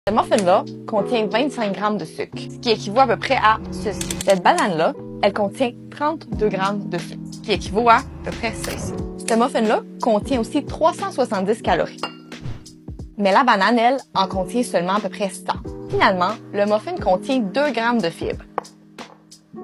Ce muffin-là contient 25 grammes de sucre, ce qui équivaut à peu près à ceci. Cette banane-là, elle contient 32 grammes de sucre, ce qui équivaut à peu près ceci. Ce muffin-là contient aussi 370 calories. Mais la banane, elle, en contient seulement à peu près 100. Finalement, le muffin contient 2 grammes de fibres.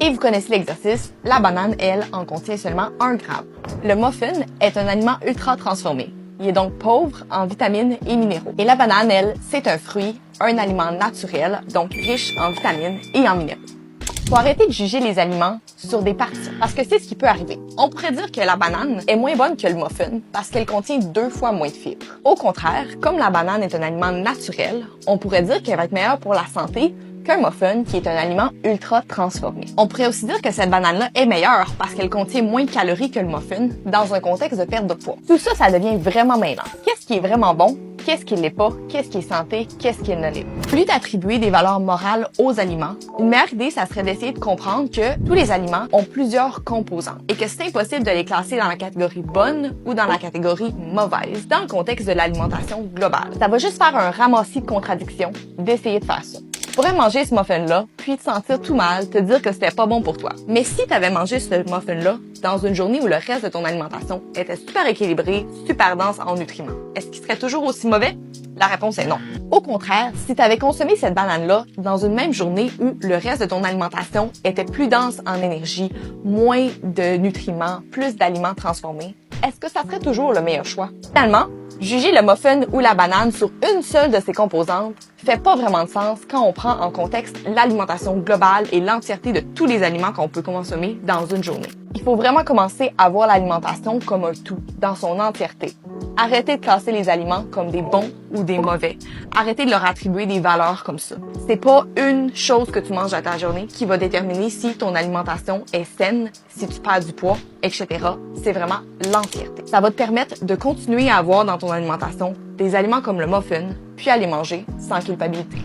Et vous connaissez l'exercice, la banane, elle, en contient seulement 1 gramme. Le muffin est un aliment ultra transformé. Il est donc pauvre en vitamines et minéraux. Et la banane, elle, c'est un fruit, un aliment naturel, donc riche en vitamines et en minéraux. Faut arrêter de juger les aliments sur des parties, parce que c'est ce qui peut arriver. On pourrait dire que la banane est moins bonne que le muffin parce qu'elle contient 2 fois moins de fibres. Au contraire, comme la banane est un aliment naturel, on pourrait dire qu'elle va être meilleure pour la santé qu'un muffin qui est un aliment ultra transformé. On pourrait aussi dire que cette banane-là est meilleure parce qu'elle contient moins de calories que le muffin dans un contexte de perte de poids. Tout ça, ça devient vraiment mêlant. Qu'est-ce qui est vraiment bon? Qu'est-ce qui l'est pas? Qu'est-ce qui est santé? Qu'est-ce qui ne l'est pas? Au lieu d'attribuer des valeurs morales aux aliments, une meilleure idée, ça serait d'essayer de comprendre que tous les aliments ont plusieurs composants et que c'est impossible de les classer dans la catégorie bonne ou dans la catégorie mauvaise dans le contexte de l'alimentation globale. Ça va juste faire un ramassis de contradictions d'essayer de faire ça. Tu pourrais manger ce muffin-là, puis te sentir tout mal, te dire que c'était pas bon pour toi. Mais si tu avais mangé ce muffin-là dans une journée où le reste de ton alimentation était super équilibré, super dense en nutriments, est-ce qu'il serait toujours aussi mauvais? La réponse est non. Au contraire, si tu avais consommé cette banane-là dans une même journée où le reste de ton alimentation était plus dense en énergie, moins de nutriments, plus d'aliments transformés, est-ce que ça serait toujours le meilleur choix? Finalement, juger le muffin ou la banane sur une seule de ses composantes fait pas vraiment de sens quand on prend en contexte l'alimentation globale et l'entièreté de tous les aliments qu'on peut consommer dans une journée. Il faut vraiment commencer à voir l'alimentation comme un tout, dans son entièreté. Arrêtez de classer les aliments comme des bons ou des mauvais. Arrêtez de leur attribuer des valeurs comme ça. C'est pas une chose que tu manges à ta journée qui va déterminer si ton alimentation est saine, si tu perds du poids, etc. C'est vraiment l'entièreté. Ça va te permettre de continuer à avoir dans ton alimentation des aliments comme le muffin, puis à les manger sans culpabilité.